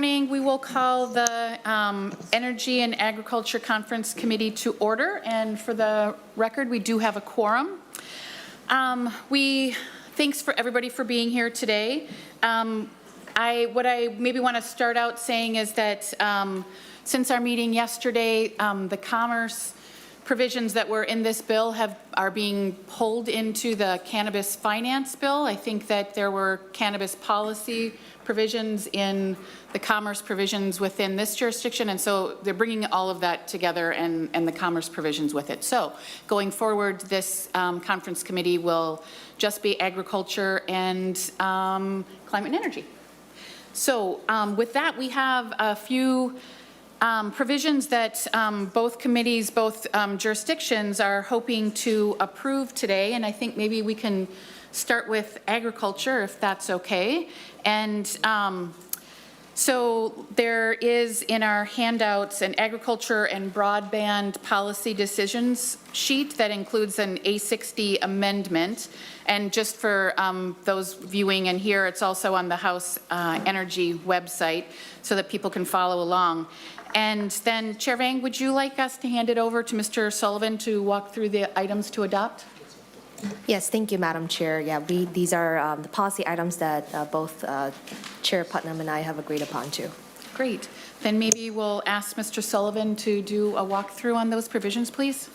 morning. We will call the Energy and Agriculture Conference Committee to order, and for the record, we do have a quorum. Thanks for everybody for being here today. What I maybe want to start out saying is that since our meeting yesterday, the commerce provisions that were in this bill are being pulled into the cannabis finance bill. I think that there were cannabis policy provisions in the commerce provisions within this jurisdiction, and so they're bringing all of that together and the commerce provisions with it. So going forward, this conference committee will just be agriculture and climate and energy. So with that, we have a few provisions that both committees, both jurisdictions are hoping to approve today, and I think maybe we can start with agriculture if that's okay. And so there is in our handouts an agriculture and broadband policy decisions sheet that includes an A60 amendment. And just for those viewing and here, it's also on the House Energy website so that people can follow along. And then Chair Vang, would you like us to hand it over to Mr. Sullivan to walk through the items to adopt? Yes, thank you, Madam Chair. Yeah, these are the policy items that both Chair Putnam and I have agreed upon too. Great. Then maybe we'll ask Mr. Sullivan to do a walkthrough on those provisions, please.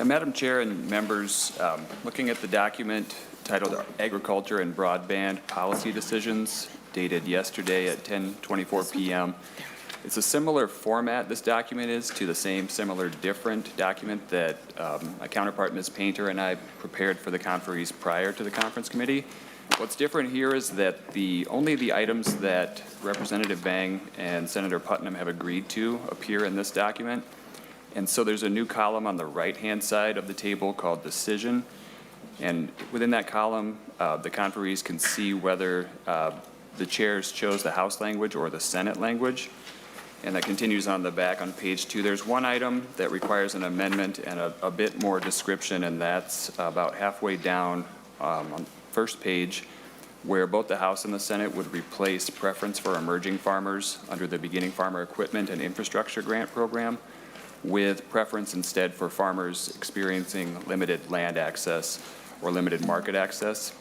Madam Chair and members, looking at the document titled Agriculture and Broadband Policy Decisions, dated yesterday at 10:24 p.m. It's a similar format, this document is, to the similar different document that my counterpart, Ms. Painter, and I prepared for the conferees prior to the conference committee. What's different here is that only the items that Representative Vang and Senator Putnam have agreed to appear in this document. And so there's a new column on the right-hand side of the table called Decision. And within that column, the conferees can see whether the chairs chose the House language or the Senate language. And that continues on the back on page 2. There's one item that requires an amendment and a bit more description, and that's about halfway down on the first page, where both the House and the Senate would replace preference for emerging farmers under the Beginning Farmer Equipment and Infrastructure Grant Program with preference instead for farmers experiencing limited land access or limited market access.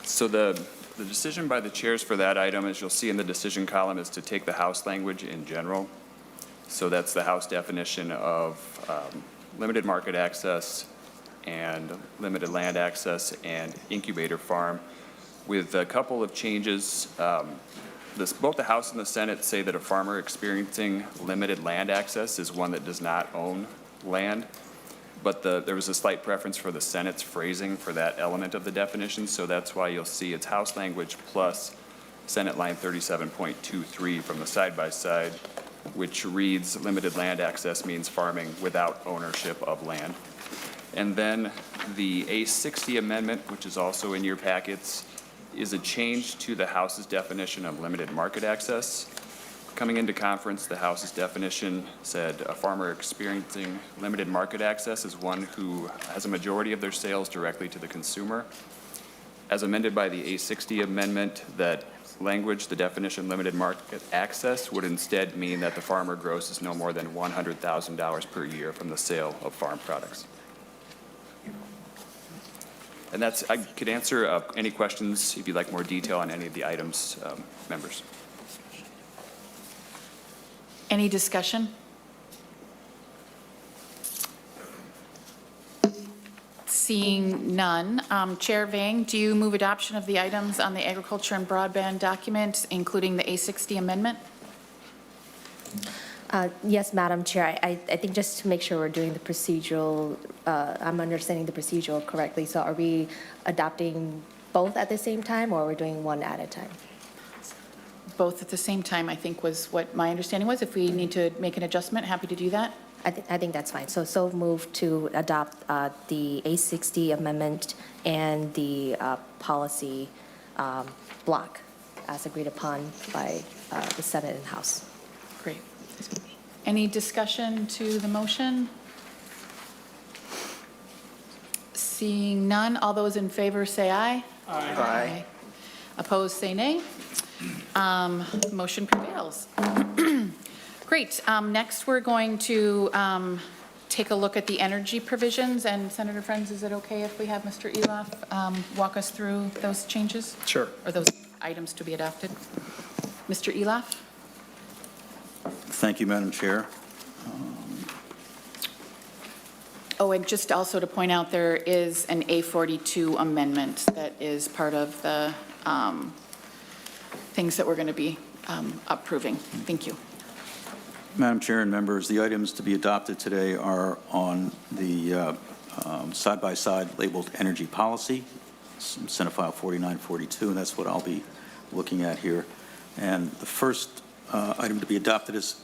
So the decision by the chairs for that item, as you'll see in the decision column, is to take the House language in general. So that's the House definition of limited market access and limited land access and incubator farm, with a couple of changes. Both the House and the Senate say that a farmer experiencing limited land access is one that does not own land. But there was a slight preference for the Senate's phrasing for that element of the definition, so that's why you'll see it's House language plus Senate line 37.23 from the side-by-side, which reads limited land access means farming without ownership of land. And then the A60 amendment, which is also in your packets, is a change to the House's definition of limited market access. Coming into conference, the House's definition said a farmer experiencing limited market access is one who has a majority of their sales directly to the consumer. As amended by the A60 amendment, that language, the definition limited market access, would instead mean that the farmer grosses no more than $100,000 per year from the sale of farm products. And I could answer any questions if you'd like more detail on any of the items, members. Any discussion? Seeing none. Chair Vang, do you move adoption of the items on the agriculture and broadband document, including the A60 amendment? Yes, Madam Chair. I think just to make sure we're doing the procedural, I'm understanding the procedural correctly. So are we adopting both at the same time, or are we doing one at a time? Both at the same time, I think, was what my understanding was. If we need to make an adjustment, happy to do that. I think that's fine. So move to adopt the A60 amendment and the policy block as agreed upon by the Senate and House. Great. Any discussion to the motion? Seeing none, all those in favor say aye. Aye. Opposed say nay. Motion prevails. Great. Next, we're going to take a look at the energy provisions. And Senator Frentz, is it okay if we have Mr. Eloff walk us through those changes? Sure. Or those items to be adopted? Mr. Eloff? Thank you, Madam Chair. Oh, and just also to point out, there is an A42 amendment that is part of the things that we're going to be approving. Thank you. Madam Chair and members, the items to be adopted today are on the side-by-side labeled energy policy, Senate File 4942, and that's what I'll be looking at here. And the first item to be adopted is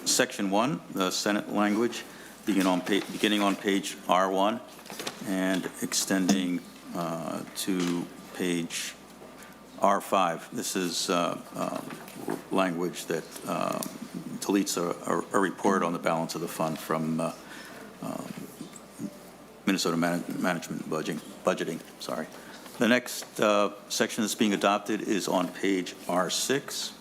Section 1, the Senate language, beginning on page R1 and extending to page R5. This is language that deletes a report on the balance of the fund from Minnesota Management Budgeting. Sorry. The next section that's being adopted is on page R6.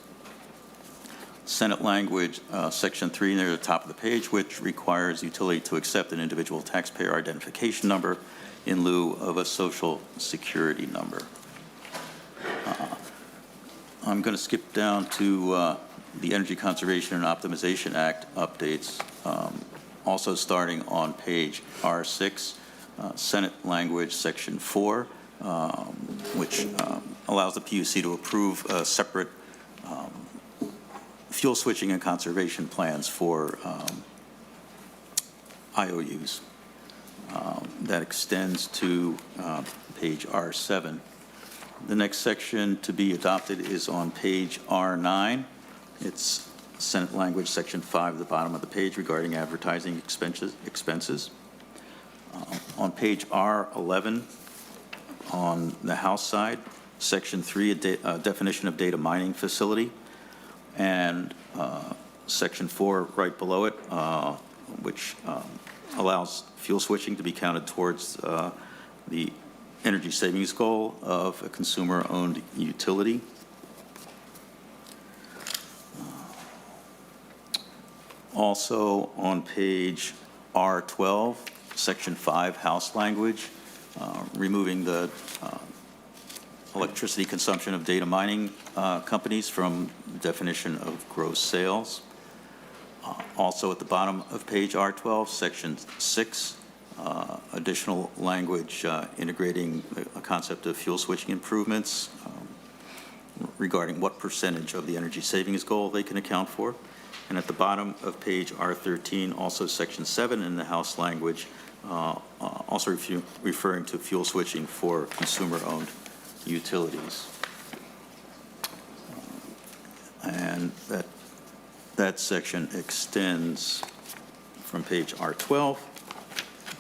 Senate language, Section 3 near the top of the page, which requires utility to accept an individual taxpayer identification number in lieu of a social security number. I'm going to skip down to the Energy Conservation and Optimization Act updates, also starting on page R6, Senate language, Section 4, which allows the PUC to approve separate fuel switching and conservation plans for IOUs. That extends to page R7. The next section to be adopted is on page R9. It's Senate language, Section 5 at the bottom of the page regarding advertising expenses. On page R11, on the House side, Section 3, a definition of data mining facility, and Section 4 right below it, which allows fuel switching to be counted towards the energy savings goal of a consumer-owned utility. Also on page R12, Section 5, House language, removing the electricity consumption of data mining companies from the definition of gross sales. Also at the bottom of page R12, Section 6, additional language integrating a concept of fuel switching improvements regarding what percentage of the energy savings goal they can account for. And at the bottom of page R13, also Section 7 in the House language, also referring to fuel switching for consumer-owned utilities. And that section extends from page R12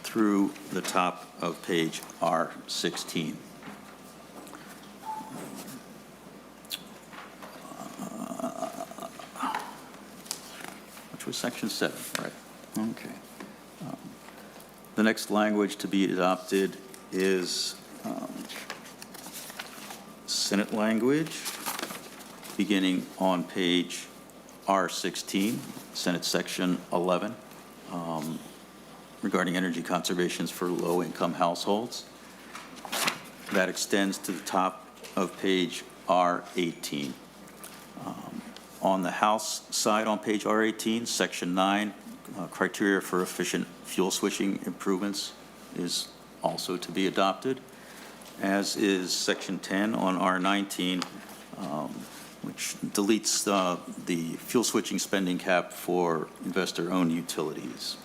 through the top of page R16. Which was Section 7, right? Okay. The next language to be adopted is Senate language, beginning on page R16, Senate Section 11, regarding energy conservations for low-income households. That extends to the top of page R18. On the House side on page R18, Section 9, criteria for efficient fuel switching improvements is also to be adopted, as is Section 10 on R19, which deletes the fuel switching spending cap for investor-owned utilities.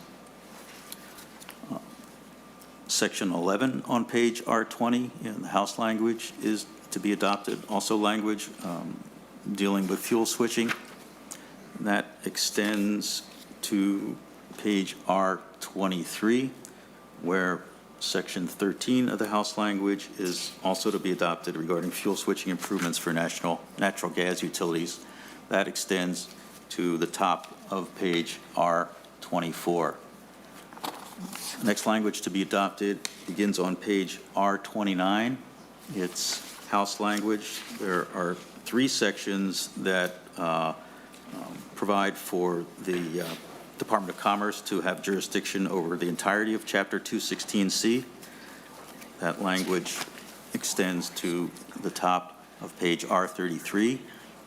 Section 11 on page R20 in the House language is to be adopted, also language dealing with fuel switching. That extends to page R23, where Section 13 of the House language is also to be adopted regarding fuel switching improvements for natural gas utilities. That extends to the top of page R24. Next language to be adopted begins on page R29 It's House language. There are 3 sections that provide for the Department of Commerce to have jurisdiction over the entirety of Chapter 216C. That language extends to the top of page R33.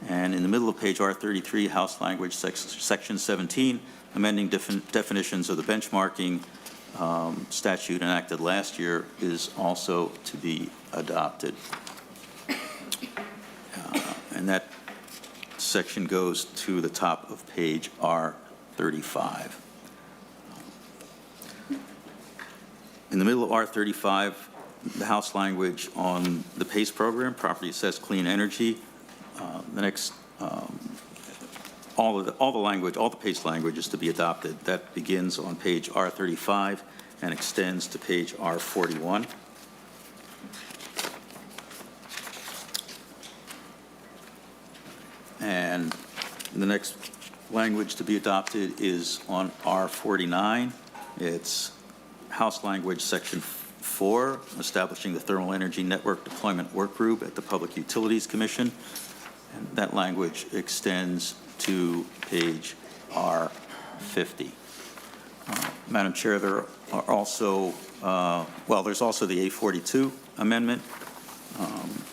And in the middle of page R33, House language, Section 17, amending definitions of the benchmarking statute enacted last year, is also to be adopted. And that section goes to the top of page R35. In the middle of R35, the House language on the PACE program, Property Assessed Clean Energy. The next, all the language, all the PACE language is to be adopted. That begins on page R35 and extends to page R41. And the next language to be adopted is on R49. It's House language, Section 4, establishing the Thermal Energy Network Deployment Work Group at the Public Utilities Commission. And that language extends to page R50. Madam Chair, there are also, there's also the A42 amendment,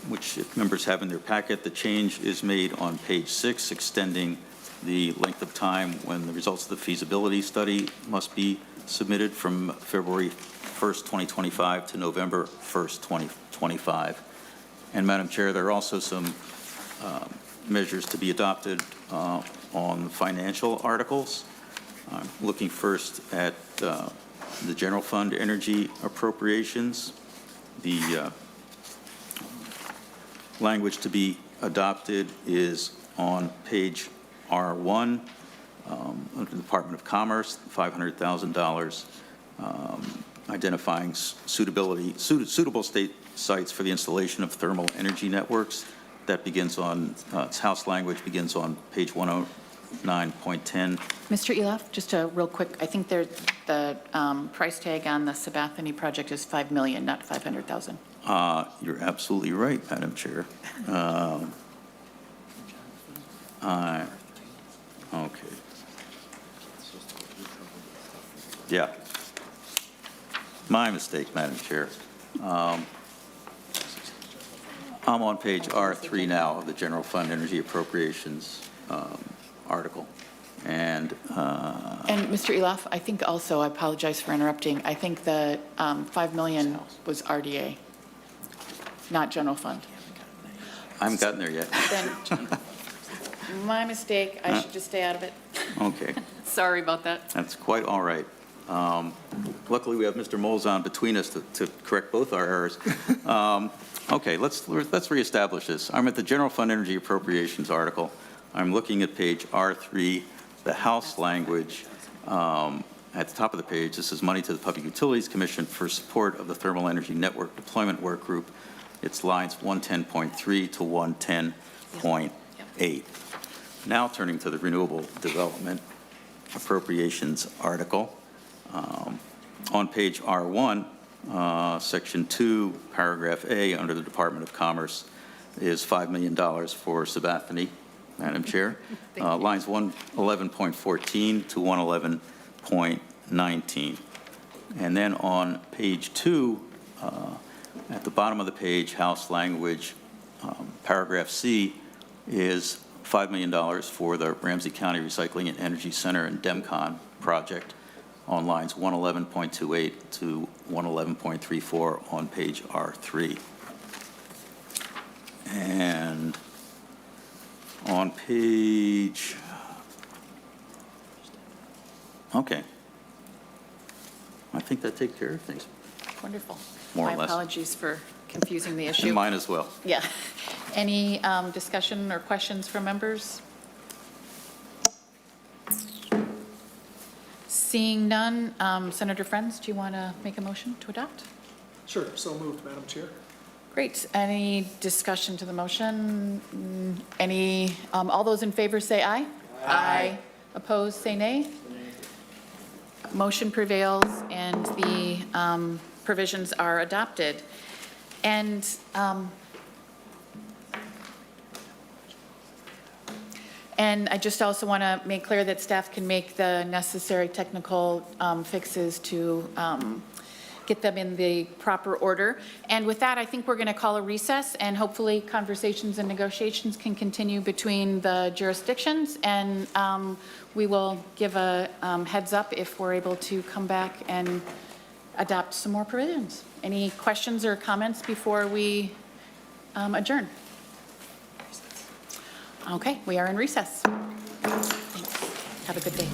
which if members have in their packet, the change is made on page 6, extending the length of time when the results of the feasibility study must be submitted from February 1st, 2025 to November 1st, 2025. And Madam Chair, there are also some measures to be adopted on financial articles. I'm looking first at the general fund energy appropriations. The language to be adopted is on page R1 under the Department of Commerce, $500,000, identifying suitable state sites for the installation of thermal energy networks. That begins on, its House language begins on page 109.10. Mr. Eloff, just a real quick, I think the price tag on the Sabathani project is $5 million, not $500,000. You're absolutely right, Madam Chair. Okay. Yeah. My mistake, Madam Chair. I'm on page R3 now of the General Fund Energy Appropriations article. And Mr. Eloff, I think also, I apologize for interrupting, I think the $5 million was RDA, not general fund. I haven't gotten there yet. Then, my mistake, I should just stay out of it. Okay. Sorry about that. That's quite all right. Luckily, we have Mr. Molzon between us to correct both our errors. Okay, let's reestablish this. I'm at the General Fund Energy Appropriations article. I'm looking at page R3, the House language. At the top of the page, this is money to the Public Utilities Commission for support of the Thermal Energy Network Deployment Work Group. It's lines 110.3 to 110.8. Now turning to the Renewable Development Appropriations article. On page R1, Section 2, Paragraph A, under the Department of Commerce, is $5 million for Sabathani, Madam Chair. Lines 111.14 to 111.19. And then on page 2, at the bottom of the page, House language, Paragraph C, is $5 million for the Ramsey County Recycling and Energy Center and DEMCON project on lines 111.28 to 111.34 on page R3. And on page, okay. I think that takes care of things. Wonderful. More or My less. apologies for confusing the issue. And mine as well. Yeah. Any discussion or questions from members? Seeing none, Senator Frentz, do you want to make a motion to adopt? Sure, so moved, Madam Chair. Great. Any discussion to the motion? Any, all those in favor say aye. Aye. Opposed, say nay. Motion prevails and the provisions are adopted. And I just also want to make clear that staff can make the necessary technical fixes to get them in the proper order. And with that, I think we're going to call a recess, and hopefully conversations and negotiations can continue between the jurisdictions, and we will give a heads up if we're able to come back and adopt some more provisions. Any questions or comments before we adjourn? Okay, we are in recess. Thanks. Have a good day.